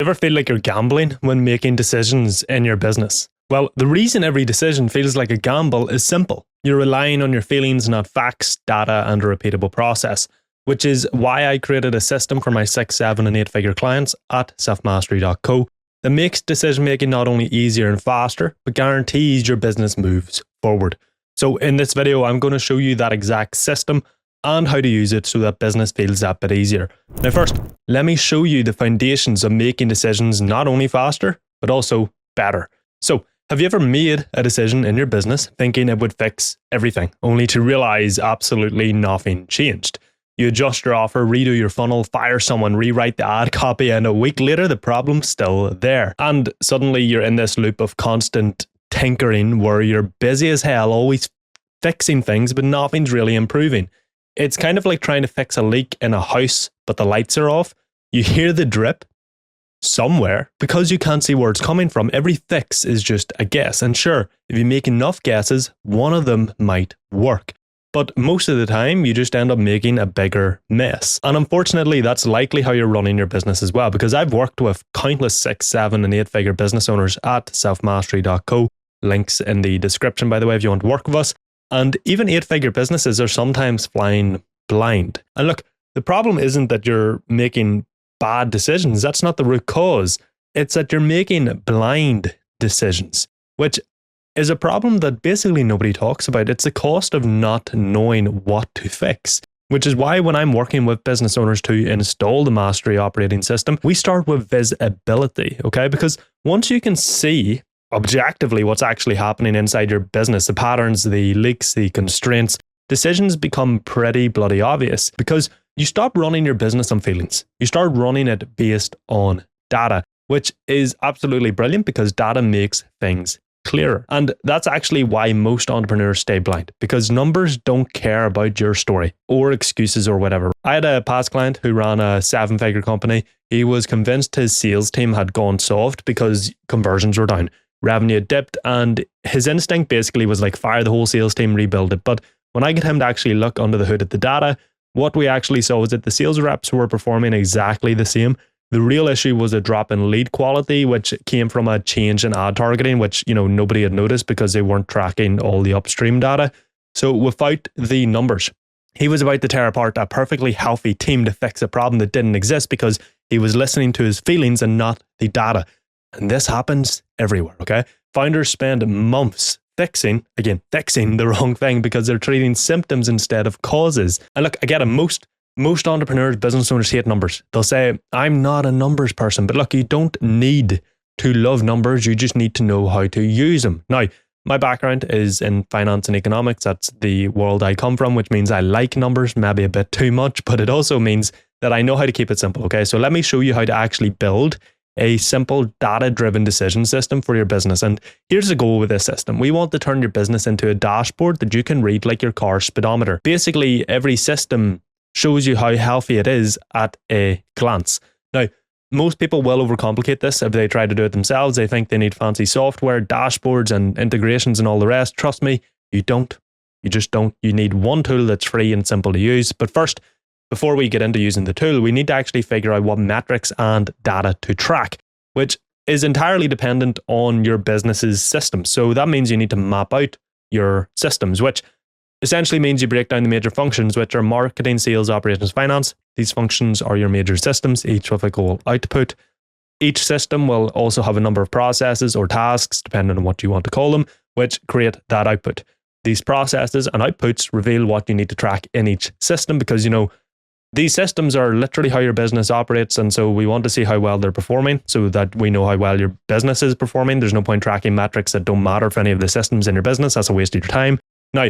Ever feel like you're gambling when making decisions in your business? Well, the reason every decision feels like a gamble is simple. You're relying on your feelings, not facts, data, and a repeatable process, which is why I created a system for my 6, 7, and 8-figure clients at selfmastery.co that makes decision making not only easier and faster, but guarantees your business moves forward. So in this video, I'm going to show you that exact system and how to use it so that business feels that bit easier. Now first, let me show you the foundations of making decisions not only faster, but also better. So, have you ever made a decision in your business thinking it would fix everything, only to realize absolutely nothing changed? You adjust your offer, redo your funnel, fire someone, rewrite the ad copy, and a week later the problem's still there. And suddenly you're in this loop of constant tinkering where you're busy as hell, always fixing things, but nothing's really improving. It's kind of like trying to fix a leak in a house, but the lights are off. You hear the drip somewhere because you can't see where it's coming from. Every fix is just a guess. And sure, if you make enough guesses, one of them might work. But most of the time, you just end up making a bigger mess. And unfortunately, that's likely how you're running your business as well, because I've worked with countless 6, 7, and 8-figure business owners at selfmastery.co. Links in the description, by the way, if you want to work with us. And even 8-figure businesses are sometimes flying blind. And look, the problem isn't that you're making bad decisions. That's not the root cause. It's that you're making blind decisions, which is a problem that basically nobody talks about. It's the cost of not knowing what to fix, which is why when I'm working with business owners to install the Mastery operating system, we start with visibility, okay? Because once you can see objectively what's actually happening inside your business, the patterns, the leaks, the constraints, decisions become pretty bloody obvious because you stop running your business on feelings. You start running it based on data, which is absolutely brilliant because data makes things clearer. And that's actually why most entrepreneurs stay blind, because numbers don't care about your story or excuses or whatever. I had a past client who ran a 7-figure company. He was convinced his sales team had gone soft because conversions were down. Revenue had dipped, and his instinct basically was like fire the whole sales team, rebuild it. But when I get him to actually look under the hood at the data, what we actually saw was that the sales reps were performing exactly the same. The real issue was a drop in lead quality, which came from a change in ad targeting, which nobody had noticed because they weren't tracking all the upstream data. So without the numbers, he was about to tear apart a perfectly healthy team to fix a problem that didn't exist because he was listening to his feelings and not the data. And this happens everywhere, okay? Founders spend months fixing the wrong thing because they're treating symptoms instead of causes. And look, I get it, most entrepreneurs, business owners hate numbers. They'll say, I'm not a numbers person. But look, you don't need to love numbers. You just need to know how to use them. Now, my background is in finance and economics. That's the world I come from, which means I like numbers, maybe a bit too much, but it also means that I know how to keep it simple, okay? So let me show you how to actually build a simple data-driven decision system for your business. And here's the goal with this system. We want to turn your business into a dashboard that you can read like your car speedometer. Basically, every system shows you how healthy it is at a glance. Now, most people will overcomplicate this if they try to do it themselves. They think they need fancy software, dashboards, and integrations and all the rest. Trust me, you don't. You just don't. You need one tool that's free and simple to use. But first, before we get into using the tool, we need to actually figure out what metrics and data to track, which is entirely dependent on your business's system. So that means you need to map out your systems, which essentially means you break down the major functions, which are marketing, sales, operations, finance. These functions are your major systems, each with a goal output. Each system will also have a number of processes or tasks, depending on what you want to call them, which create that output. These processes and outputs reveal what you need to track in each system because, these systems are literally how your business operates, and so we want to see how well they're performing so that we know how well your business is performing. There's no point tracking metrics that don't matter for any of the systems in your business. That's a waste of your time. Now,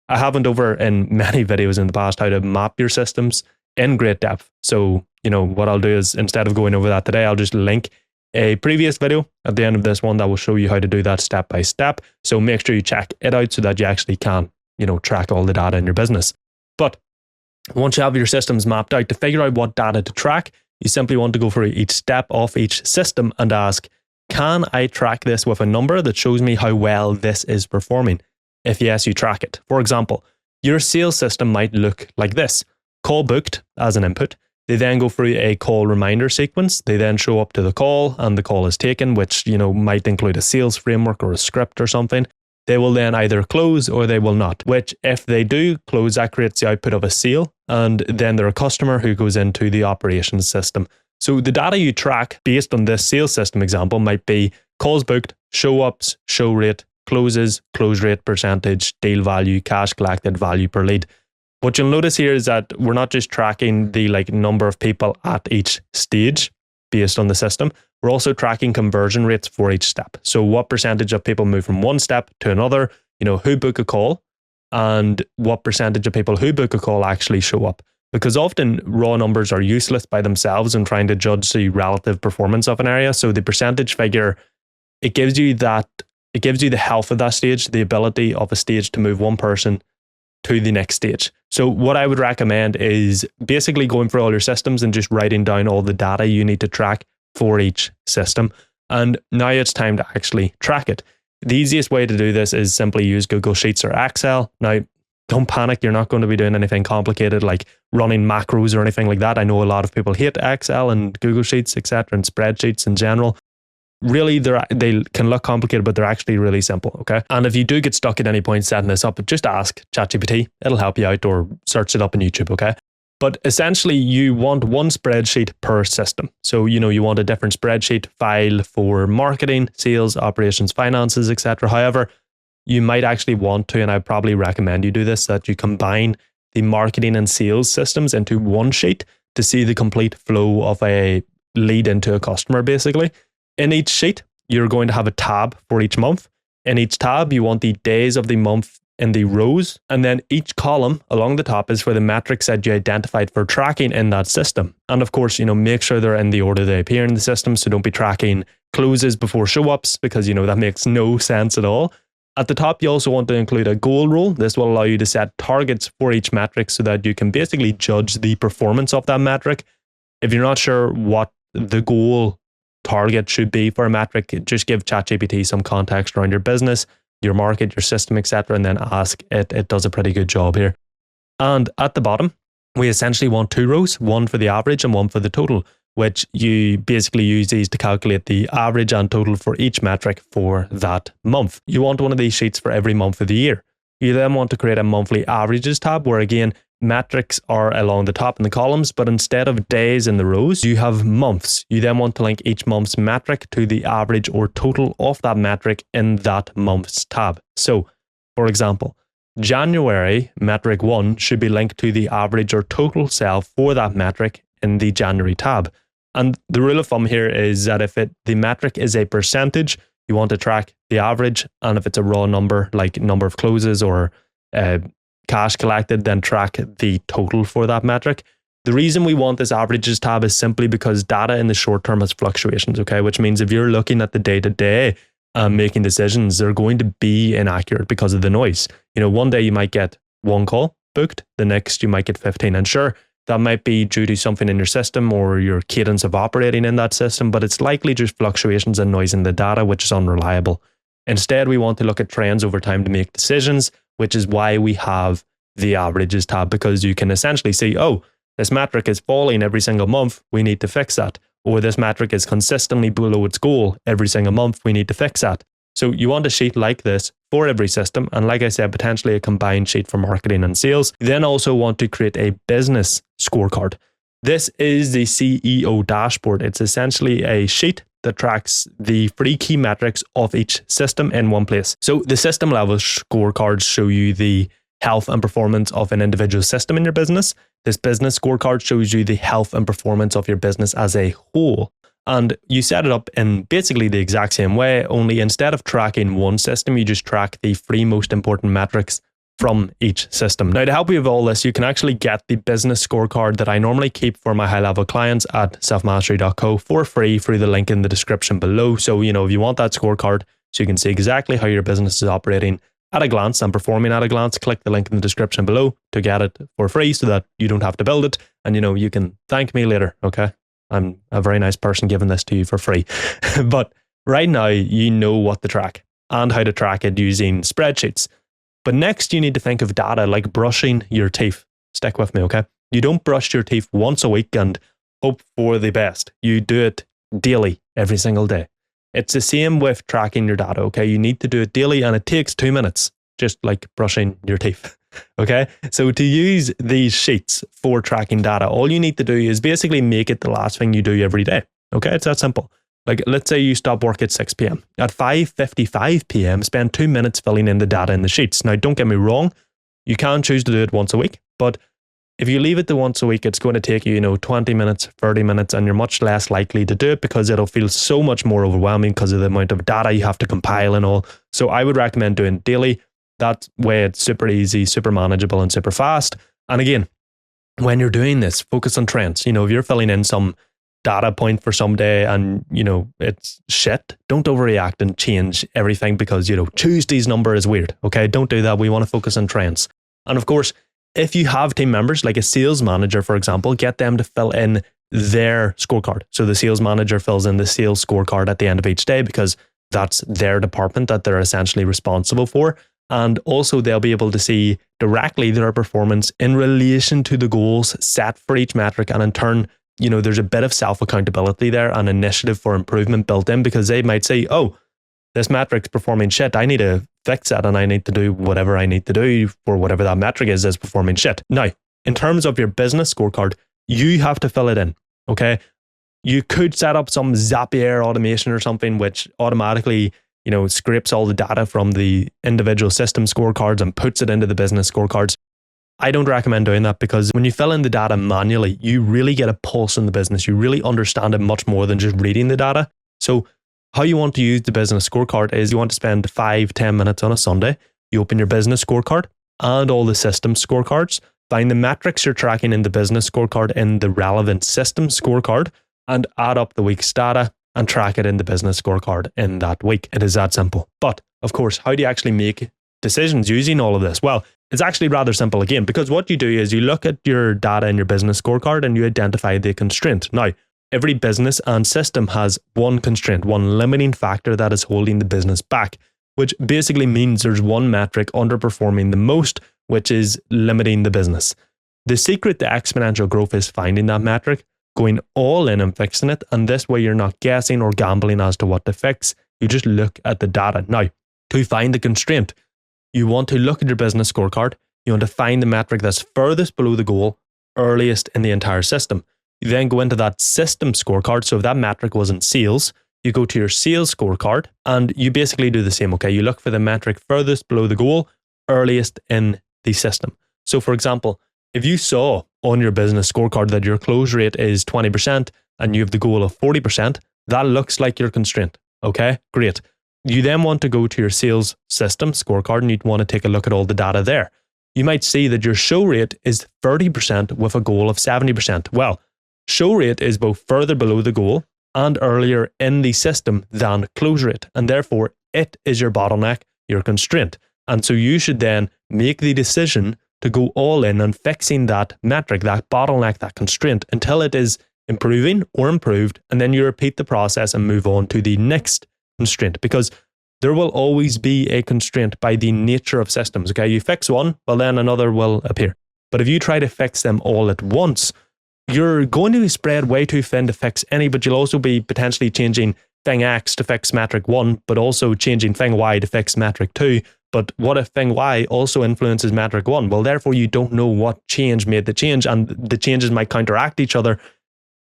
I have went over in many videos in the past how to map your systems in great depth. So, what I'll do is instead of going over that today, I'll just link a previous video at the end of this one that will show you how to do that step by step. So make sure you check it out so that you actually can, track all the data in your business. But once you have your systems mapped out, to figure out what data to track, you simply want to go through each step of each system and ask, can I track this with a number that shows me how well this is performing? If yes, you track it. For example, your sales system might look like this. Call booked as an input, They then go through a call reminder sequence. They then show up to the call and the call is taken, which, might include a sales framework or a script or something. They will then either close or they will not, which if they do close, that creates the output of a sale. And then they're a customer who goes into the operations system. So the data you track based on this sales system example might be calls booked, show ups, show rate, closes, close rate percentage, deal value, cash collected, value per lead. What you'll notice here is that we're not just tracking the number of people at each stage based on the system. We're also tracking conversion rates for each step. So what percentage of people move from one step to another, who book a call, and what percentage of people who book a call actually show up. Because often raw numbers are useless by themselves in trying to judge the relative performance of an area. So the percentage figure, it gives you the health of that stage, the ability of a stage to move one person to the next stage. So what I would recommend is basically going through all your systems and just writing down all the data you need to track for each system. And now it's time to actually track it. The easiest way to do this is simply use Google Sheets or Excel. Now, don't panic. You're not going to be doing anything complicated like running macros or anything like that. I know a lot of people hate Excel and Google Sheets, etc., and spreadsheets in general. Really, they can look complicated, but they're actually really simple, okay? And if you do get stuck at any point setting this up, just ask ChatGPT. It'll help you out, or search it up on YouTube, okay? But essentially, you want one spreadsheet per system. So, you want a different spreadsheet file for marketing, sales, operations, finances, etc. However, you might actually want to, and I probably recommend you do this, that you combine the marketing and sales systems into one sheet to see the complete flow of a lead into a customer, basically. In each sheet, you're going to have a tab for each month. In each tab, you want the days of the month in the rows. And then each column along the top is for the metrics that you identified for tracking in that system. And of course, make sure they're in the order they appear in the system. So don't be tracking closes before show-ups, because, that makes no sense at all. At the top, you also want to include a goal rule. This will allow you to set targets for each metric so that you can basically judge the performance of that metric. If you're not sure what the goal target should be for a metric, just give ChatGPT some context around your business, your market, your system, etc., and then ask it. It does a pretty good job here. And at the bottom, we essentially want two rows, one for the average and one for the total, which you basically use these to calculate the average and total for each metric for that month. You want one of these sheets for every month of the year. You then want to create a monthly averages tab where, again, metrics are along the top in the columns, but instead of days in the rows, you have months. You then want to link each month's metric to the average or total of that metric in that month's tab. So, for example, January metric 1 should be linked to the average or total sale for that metric in the January tab. And the rule of thumb here is that if the metric is a percentage, you want to track the average, and if it's a raw number like number of closes or cash collected, then track the total for that metric. The reason we want this averages tab is simply because data in the short term has fluctuations, okay? Which means if you're looking at the day-to-day and making decisions, they're going to be inaccurate because of the noise. One day you might get one call booked, the next you might get 15. And sure, that might be due to something in your system or your cadence of operating in that system, but it's likely just fluctuations and noise in the data, which is unreliable. Instead, we want to look at trends over time to make decisions, which is why we have the averages tab, because you can essentially see, oh, this metric is falling every single month, we need to fix that. Or this metric is consistently below its goal every single month, we need to fix that. So you want a sheet like this for every system. And like I said, potentially a combined sheet for marketing and sales. You then also want to create a business scorecard. This is the CEO dashboard. It's essentially a sheet that tracks the 3 key metrics of each system in one place. So the system level scorecards show you the health and performance of an individual system in your business. This business scorecard shows you the health and performance of your business as a whole. And you set it up in basically the exact same way, only instead of tracking one system, you just track the 3 most important metrics from each system. Now, to help you with all this, you can actually get the business scorecard that I normally keep for my high-level clients at selfmastery.co for free through the link in the description below. So, if you want that scorecard so you can see exactly how your business is operating at a glance and performing at a glance, click the link in the description below to get it for free so that you don't have to build it. And, you can thank me later, okay? I'm a very nice person giving this to you for free. But right now, you know what to track and how to track it using spreadsheets. But next, you need to think of data like brushing your teeth. Stick with me, okay? You don't brush your teeth once a week and hope for the best. You do it daily, every single day. It's the same with tracking your data, okay? You need to do it daily and it takes 2 minutes, just like brushing your teeth, okay? So to use these sheets for tracking data, all you need to do is basically make it the last thing you do every day, okay? It's that simple. Like, let's say you stop work at 6 p.m. At 5:55 p.m., spend 2 minutes filling in the data in the sheets. Now, don't get me wrong, you can choose to do it once a week, but if you leave it to once a week, it's going to take you, 20 minutes, 30 minutes, and you're much less likely to do it because it'll feel so much more overwhelming because of the amount of data you have to compile and all. So I would recommend doing it daily. That way it's super easy, super manageable, and super fast. And again, when you're doing this, focus on trends. If you're filling in some data point for some day and, it's shit, don't overreact and change everything because, Tuesday's number is weird. Okay, don't do that. We want to focus on trends. And of course, if you have team members, like a sales manager, for example, get them to fill in their scorecard. So the sales manager fills in the sales scorecard at the end of each day because that's their department that they're essentially responsible for. And also they'll be able to see directly their performance in relation to the goals set for each metric. And in turn, there's a bit of self-accountability there and initiative for improvement built in because they might say, oh, this metric's performing shit. I need to fix that and I need to do whatever I need to do for whatever that metric is performing shit. Now, in terms of your business scorecard, you have to fill it in, okay? You could set up some Zapier automation or something which automatically, scrapes all the data from the individual system scorecards and puts it into the business scorecards. I don't recommend doing that because when you fill in the data manually, you really get a pulse in the business. You really understand it much more than just reading the data. So how you want to use the business scorecard is you want to spend 5-10 minutes on a Sunday. You open your business scorecard and all the system scorecards, find the metrics you're tracking in the business scorecard in the relevant system scorecard, and add up the week's data and track it in the business scorecard in that week. It is that simple. But of course, how do you actually make decisions using all of this? Well, it's actually rather simple again, because what you do is you look at your data in your business scorecard and you identify the constraint. Now, every business and system has one constraint, one limiting factor that is holding the business back, which basically means there's one metric underperforming the most, which is limiting the business. The secret to exponential growth is finding that metric, going all in and fixing it, and this way you're not guessing or gambling as to what to fix. You just look at the data. Now, to find the constraint, you want to look at your business scorecard. You want to find the metric that's furthest below the goal, earliest in the entire system. You then go into that system scorecard. So if that metric was in sales, you go to your sales scorecard and you basically do the same. Okay, you look for the metric furthest below the goal, earliest in the system. So for example, if you saw on your business scorecard that your close rate is 20% and you have the goal of 40%, that looks like your constraint. Okay, great. You then want to go to your sales system scorecard and you'd want to take a look at all the data there. You might see that your show rate is 30% with a goal of 70%. Well, show rate is both further below the goal and earlier in the system than close rate, and therefore it is your bottleneck, your constraint. And so you should then make the decision to go all in on fixing that metric, that bottleneck, that constraint until it is improving or improved, and then you repeat the process and move on to the next constraint, because there will always be a constraint by the nature of systems. Okay, you fix one, well then another will appear. But if you try to fix them all at once, you're going to be spread way too thin to fix any, but you'll also be potentially changing thing X to fix metric 1, but also changing thing Y to fix metric 2. But what if thing Y also influences metric 1? Well, therefore you don't know what change made the change, and the changes might counteract each other.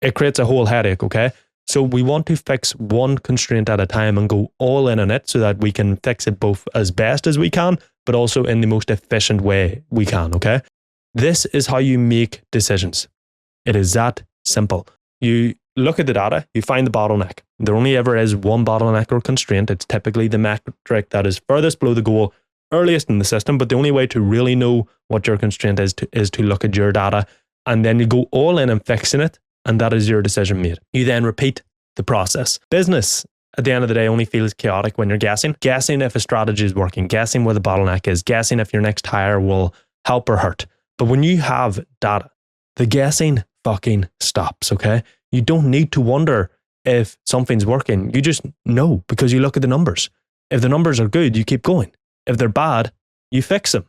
It creates a whole headache, okay? So we want to fix one constraint at a time and go all in on it so that we can fix it both as best as we can, but also in the most efficient way we can, okay? This is how you make decisions. It is that simple. You look at the data, you find the bottleneck. There only ever is one bottleneck or constraint. It's typically the metric that is furthest below the goal, earliest in the system, but the only way to really know what your constraint is to look at your data, and then you go all in and fixing it, and that is your decision made. You then repeat the process. Business, at the end of the day, only feels chaotic when you're guessing. Guessing if a strategy is working, guessing where the bottleneck is, guessing if your next hire will help or hurt. But when you have data, the guessing fucking stops, okay? You don't need to wonder if something's working. You just know because you look at the numbers. If the numbers are good, you keep going. If they're bad, you fix them.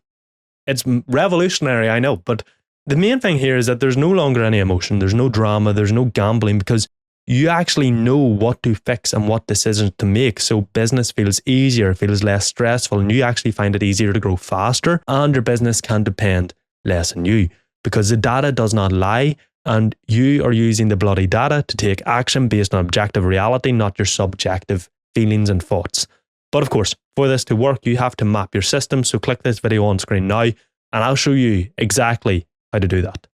It's revolutionary, I know, but The main thing here is that there's no longer any emotion, there's no drama, there's no gambling, because you actually know what to fix and what decisions to make. So business feels easier, feels less stressful, and you actually find it easier to grow faster, and your business can depend less on you because the data does not lie, and you are using the bloody data to take action based on objective reality, not your subjective feelings and thoughts. But of course, for this to work, you have to map your system. So click this video on screen now, and I'll show you exactly how to do that.